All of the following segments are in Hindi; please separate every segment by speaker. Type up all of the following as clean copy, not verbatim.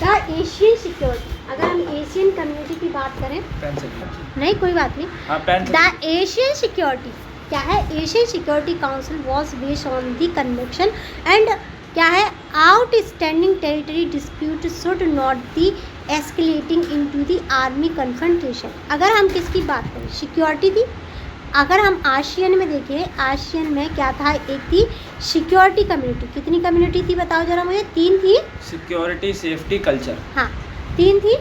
Speaker 1: द एशियन सिक्योरिटी, अगर हम एशियन कम्युनिटी की बात करें, नहीं कोई बात नहीं, द एशियन सिक्योरिटी क्या है, Asian security council was based on the convention and क्या है, outstanding territory dispute should not the escalating into the army confrontation. अगर हम किसकी बात करें, सिक्योरिटी थी। अगर हम आशियन में देखें, आशियन में क्या था, एक थी सिक्योरिटी कम्युनिटी। कितनी कम्युनिटी थी बताओ जरा मुझे? 3 थी।
Speaker 2: Security, safety, culture.
Speaker 1: हाँ 3 थी,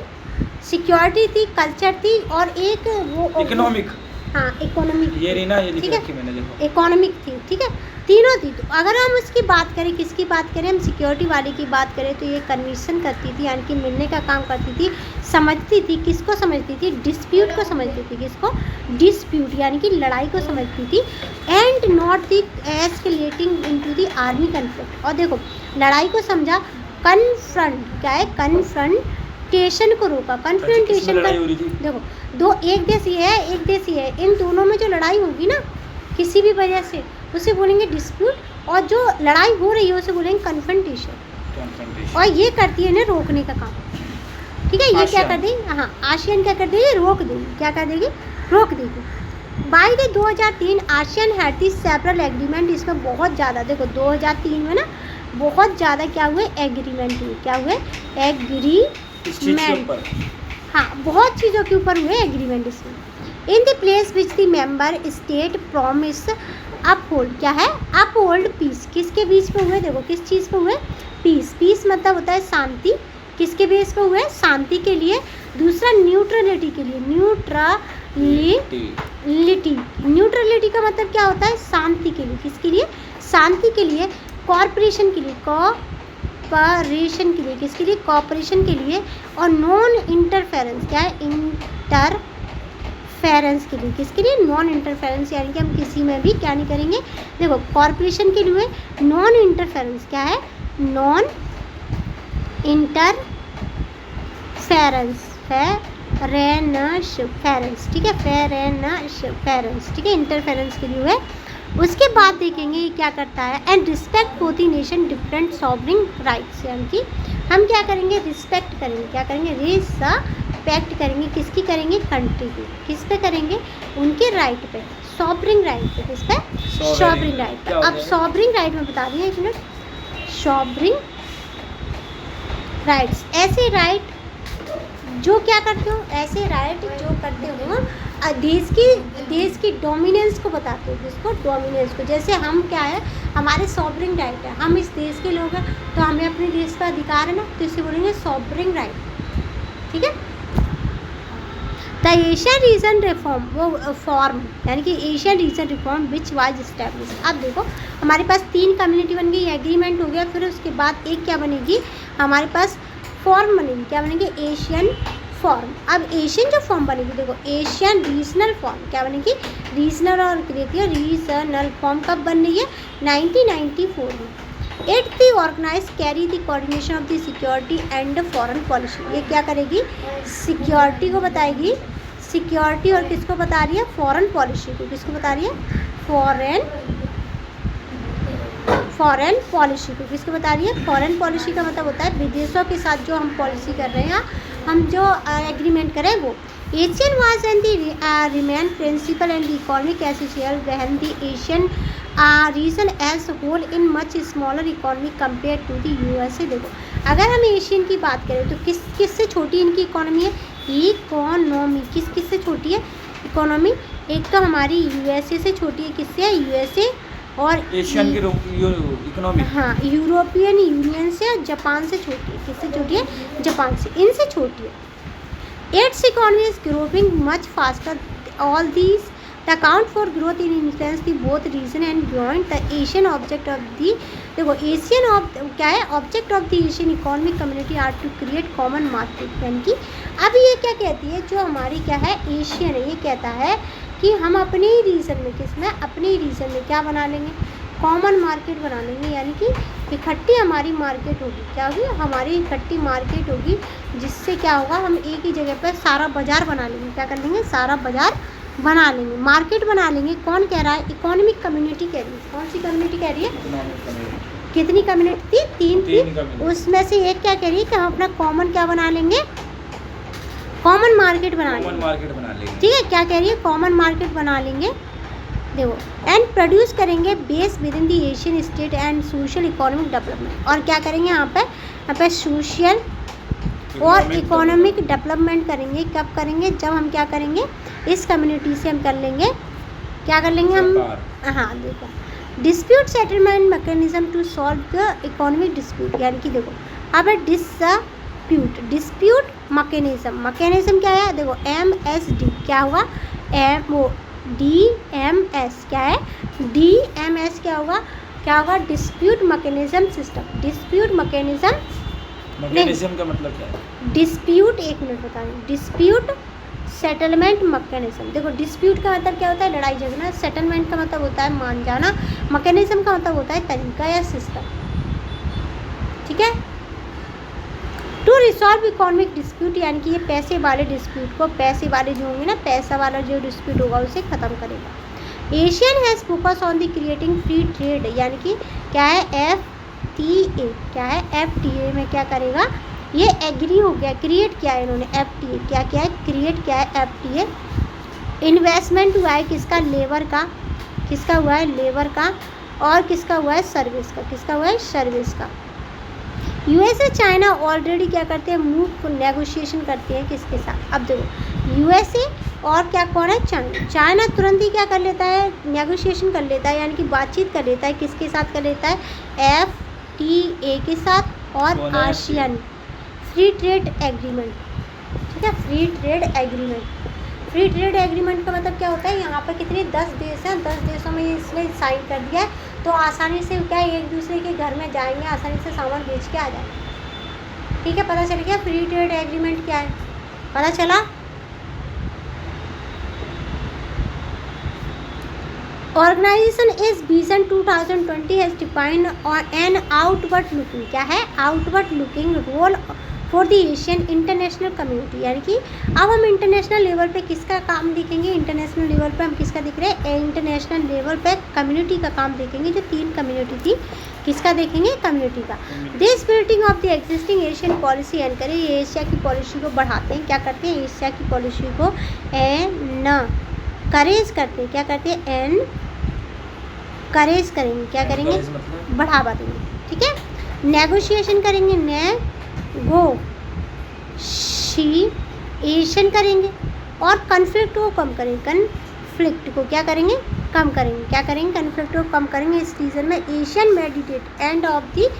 Speaker 1: सिक्योरिटी थी, कल्चर थी और एक वो
Speaker 2: इकोनॉमिक।
Speaker 1: हाँ इकोनॉमिक,
Speaker 2: ये रीना ये लिख
Speaker 1: ठीक है,
Speaker 2: रखी मैंने, देखो
Speaker 1: इकोनॉमिक थी, ठीक है, तीनों थी। तो अगर हम उसकी बात करें, किसकी बात करें, हम सिक्योरिटी वाले की बात करें, तो ये कन्विक्शन करती थी, यानी कि मिलने का काम करती थी, समझती थी, किसको समझती थी, डिस्प्यूट को समझती थी, किसको, डिस्प्यूट यानी कि लड़ाई को समझती थी, and not the escalating into the army conflict. और देखो लड़ाई को समझा, कन्फ्रंट क्या है, कन्फ्रंटेशन को रोका, कन्फ्रंटेशन का, देखो दो, एक देश ये है, एक देश ये है, इन दोनों में जो लड़ाई होगी ना किसी भी वजह से, उसे बोलेंगे डिस्प्यूट, और जो लड़ाई हो रही है उसे बोलेंगे कन्फ्रंटेशन। और ये करती है इन्हें रोकने का काम, ठीक है। ये क्या कर देगी, हाँ आशियन क्या कर देगी, रोक देगी, क्या कर देगी, रोक देगी। By the 2003 ASEAN had the several agreement, इसमें बहुत ज़्यादा, देखो 2003 में ना बहुत ज़्यादा क्या हुए, एग्रीमेंट हुए, क्या हुए, एग्रीमेंट, हाँ बहुत चीज़ों के ऊपर हुए एग्रीमेंट इसमें। In the place which the member state promise uphold, क्या है, अपहोल्ड पीस, किसके बीच पे हुए, देखो किस चीज़ पे हुए, पीस, पीस मतलब होता है शांति, किसके बेस पे हुए, शांति के लिए। दूसरा न्यूट्रलिटी के लिए, न्यूट्रलिटी का मतलब क्या होता है, शांति के लिए, किसके लिए, शांति के लिए। कॉर्पोरेशन के लिए, कॉपरेशन के लिए, किसके लिए, कॉपरेशन के लिए। और नॉन इंटरफेरेंस, क्या है, इंटरफेरेंस के लिए, किसके लिए, नॉन इंटरफेरेंस, यानी कि हम किसी में भी क्या नहीं करेंगे, देखो कॉर्पोरेशन के लिए नॉन इंटरफेरेंस, क्या है, नॉन इंटरफेरेंस, फेरेंस, ठीक है, फेरेंस, ठीक है, इंटरफेरेंस के लिए है। उसके बाद देखेंगे ये क्या करता है, and respect for the nation different sovereign rights, यानी कि हम क्या करेंगे, रिस्पेक्ट करेंगे, क्या करेंगे, रिस्पेक्ट करेंगे, किसकी करेंगे, कंट्री की, किस पे करेंगे, उनके राइट पे, सॉवरिंग राइट पे, किस पे, सॉवरिंग राइट पे। अब सॉवरिंग राइट में बता रही है, एक मिनट, सॉवरिंग राइट्स, ऐसे राइट जो क्या करते हो, ऐसे राइट जो करते हो देश की डोमिनेंस को बताते हो, जिसको डोमिनेंस को, जैसे हम क्या है, हमारे सॉवरिंग राइट है, हम इस देश के लोग हैं तो हमें अपने देश पर अधिकार है ना, तो इसे बोलेंगे सॉवरिंग राइट, ठीक है। द एशियन रीजन रिफॉर्म, वो फॉर्म यानी कि Asian region reform which was establish. अब देखो हमारे पास 3 कम्युनिटी बन गई, एग्रीमेंट हो गया, फिर उसके बाद एक क्या बनेगी, हमारे पास फॉर्म बनेगी, क्या बनेगी, एशियन फॉर्म। अब एशियन जो फॉर्म बनेगी, देखो एशियन रीजनल फॉर्म, क्या बनेगी, रीजनल, और देखिए रीजनल फॉर्म कब बन रही है, 1994 में। It the organize carry the coordination of the security and foreign policy, ये क्या करेगी, सिक्योरिटी को बताएगी, सिक्योरिटी और किसको बता रही है, फॉरेन पॉलिसी को, किसको बता रही है, फॉरेन पॉलिसी को, किसको बता रही है, फॉरेन पॉलिसी का मतलब होता है विदेशों के साथ जो हम पॉलिसी कर रहे हैं, हम जो एग्रीमेंट करें वो। Asian was and the remain principal and economic association when the Asian region as whole in much smaller economy compare to the USA. देखो अगर हम एशियन की बात करें तो किससे छोटी इनकी इकोनॉमी है, इकोनॉमी किससे छोटी है, इकोनॉमी, एक तो हमारी यूएसए से छोटी है, किससे है, यूएसए, और
Speaker 2: एशियन की इकोनॉमी,
Speaker 1: हाँ यूरोपियन यूनियन से, और जापान से छोटी है, किससे छोटी है, जापान से, इनसे छोटी है। Its economy is growing much faster, all these the account for growth in influence the both region and beyond the ASEAN object of the, देखो एशियन क्या है, object of the ASEAN economic community are to create common market, यानी कि अब ये क्या कहती है, जो हमारी क्या है एशियन है, ये कहता है कि हम अपने ही रीजन में, किसमें, अपने ही रीजन में क्या बना लेंगे, कॉमन मार्केट बना लेंगे, यानी कि इकट्ठी हमारी मार्केट होगी, क्या होगी, हमारी इकट्ठी मार्केट होगी, जिससे क्या होगा, हम एक ही जगह पर सारा बाजार बना लेंगे, क्या कर लेंगे, सारा बाजार बना लेंगे, मार्केट बना लेंगे। कौन कह रहा है, इकोनॉमिक कम्युनिटी कह रही है, कौन सी कम्युनिटी कह रही है, कितनी कम्युनिटी थी? 3 थी।
Speaker 2: तीन community।
Speaker 1: उसमें से एक क्या कह रही है कि हम अपना कॉमन क्या बना लेंगे? कॉमन मार्केट बना
Speaker 2: कॉमन
Speaker 1: लेंगे।
Speaker 2: मार्केट बना लेंगे।
Speaker 1: ठीक है, क्या कह रही है? कॉमन मार्केट बना लेंगे। देखो, एंड प्रोड्यूस करेंगे base with in the Asian state and social economic development. और क्या करेंगे यहाँ पे सोशल और इकोनॉमिक डेवलपमेंट करेंगे। कब करेंगे? जब हम क्या करेंगे, इस कम्युनिटी से हम कर लेंगे, क्या कर लेंगे हम?
Speaker 2: व्यापार।
Speaker 1: हाँ देखो, dispute settlement mechanism to solve the economic dispute. यानी कि देखो, अब डिस्प्यूट मैकेनिज्म क्या है? देखो MSD क्या हुआ? DMS क्या है? DMS क्या होगा? Dispute mechanism system. Dispute mechanism
Speaker 2: का मतलब क्या है?
Speaker 1: डिस्प्यूट, एक मिनट बता रही हूँ। Dispute settlement mechanism. देखो, डिस्प्यूट का मतलब क्या होता है? लड़ाई झगड़ा। सेटलमेंट का मतलब होता है मान जाना। मैकेनिज्म का मतलब होता है तरीका या सिस्टम। ठीक है। टू रिसॉल्व इकोनॉमिक डिस्प्यूट, यानी कि ये पैसे वाले डिस्प्यूट को, पैसे वाले जो होंगे ना, पैसा वाला जो डिस्प्यूट होगा उसे ख़त्म करेगा। Asian has focus on the creating free trade, यानी कि क्या है? FTA। क्या है? FTA में क्या करेगा? ये एग्री हो गया, क्रिएट किया है इन्होंने। FTA क्या क्या है? क्रिएट किया है FTA। इन्वेस्टमेंट हुआ है किसका? लेबर का। किसका हुआ है? लेबर का। और किसका हुआ है? सर्विस का। किसका हुआ है? सर्विस का। USA चाइना ऑलरेडी क्या करते हैं? मूव नेगोशिएशन करते हैं किसके साथ? अब देखो, USA और क्या कौन है? चाइना। चाइना तुरंत ही क्या कर लेता है? नेगोशिएशन कर लेता है, यानी कि बातचीत कर लेता है। किसके साथ कर लेता है? FTA के साथ और आसियान फ्री ट्रेड एग्रीमेंट। ठीक है, free trade agreement. Free trade agreement का मतलब क्या होता है? यहाँ पर कितने 10 देश हैं, 10 देशों में इसने साइन कर दिया है, तो आसानी से क्या है, एक दूसरे के घर में जाएंगे, आसानी से सामान बेच के आ जाएंगे। ठीक है, पता चल गया फ्री ट्रेड एग्रीमेंट क्या है? पता चला? Organization is vision 2020 has defined an outward looking, क्या है? Outward looking role for the ASEAN international community. यानी कि अब हम इंटरनेशनल लेवल पे किसका काम देखेंगे? इंटरनेशनल लेवल पे हम किसका देख रहे हैं? इंटरनेशनल लेवल पे कम्युनिटी का काम देखेंगे। जो 3 कम्युनिटी थी, किसका देखेंगे? कम्युनिटी का। This building of the existing Asian policy encourage, ये एशिया की पॉलिसी को बढ़ाते हैं। क्या करते हैं? एशिया की पॉलिसी को करेज करते हैं। क्या करते हैं? करेज करेंगे। क्या करेंगे? बढ़ावा देंगे। ठीक है, नेगोशिएशन करेंगे, नेगोशिएशन करेंगे। और कन्फ्लिक्ट को कम करेंगे। कन्फ्लिक्ट को क्या करेंगे? कम करेंगे। क्या करेंगे? कन्फ्लिक्ट को कम करेंगे। इस रीजन में Asian meditate end of the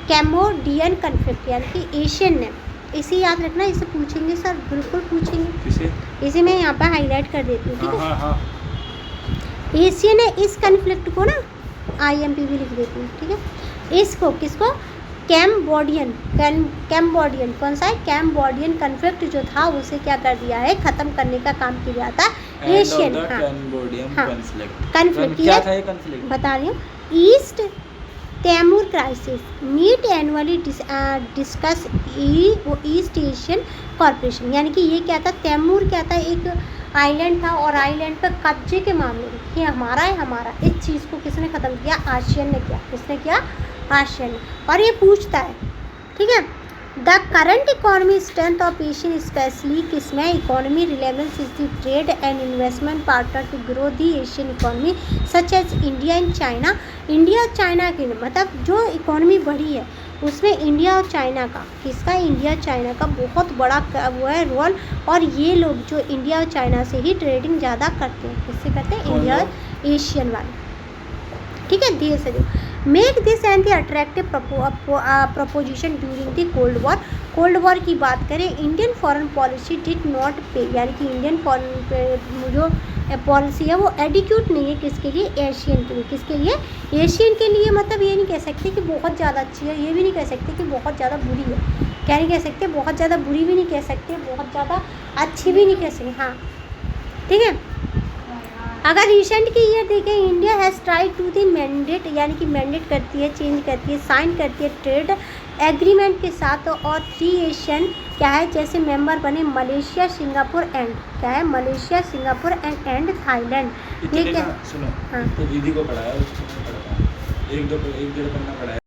Speaker 1: Cambodian conflict, यानी कि एशियन ने, इसे याद रखना, इसे पूछेंगे सर, बिल्कुल पूछेंगे। इसे मैं यहाँ पर हाईलाइट कर देती हूँ। ठीक है, एशियन ने इस कन्फ्लिक्ट को ना IMP भी लिख देती हूँ। ठीक है, इसको किसको? कैम्बोडियन कौन सा है? कैम्बोडियन कन्फ्लिक्ट जो था उसे क्या कर दिया है? ख़त्म करने का काम किया था एशियन। कन्फ्लिक्ट
Speaker 2: क्या था ये कन्फ्लिक्ट?
Speaker 1: बता रही हूँ। East Timor crisis meet annually discuss East Asian corporation, यानी कि ये क्या था? तैमूर क्या था? एक आइलैंड था, और आइलैंड पर कब्जे के मामले में ये हमारा है, हमारा, इस चीज़ को किसने ख़त्म किया? आसियान ने किया। किसने किया? आसियान ने। और ये पूछता है, ठीक है, the current economy strength of Asian specially किसमें? Economy relevance is the trade and investment partner to grow the Asian economy such as India and China. India और चाइना की मतलब जो इकोनॉमी बढ़ी है उसमें इंडिया और चाइना का, किसका? इंडिया चाइना का बहुत बड़ा वो है रोल। और ये लोग जो इंडिया और चाइना से ही ट्रेडिंग ज़्यादा करते हैं। किससे करते हैं? इंडिया और एशियन वाले। ठीक है, धीरे से make this and the attractive preposition during the cold war. Cold war की बात करें, Indian foreign policy did not पे, यानी कि इंडियन फॉरेन जो पॉलिसी है वो एडिक्यूट नहीं है। किसके लिए? एशियन के लिए। किसके लिए? एशियन के लिए। मतलब ये नहीं कह सकते कि बहुत ज़्यादा अच्छी है, ये भी नहीं कह सकते कि बहुत ज़्यादा बुरी है। क्या नहीं कह सकते? बहुत ज़्यादा बुरी भी नहीं कह सकते, बहुत ज़्यादा अच्छी भी नहीं कह सकते। हाँ, ठीक है। अगर रिसेंट की ईयर देखें, India has try to the mandate, यानी कि मैंडेट करती है, चेंज करती है, साइन करती है ट्रेड एग्रीमेंट के साथ। और 3 एशियन क्या है जैसे मेंबर बने? मलेशिया, सिंगापुर एंड क्या है? Malaysia, Singapore and Thailand. ये क्या?
Speaker 2: सुनो,
Speaker 1: हाँ,
Speaker 2: तो दीदी को पढ़ाया, उसको नहीं पढ़ा। एक डेढ़ पन्ना पढ़ा है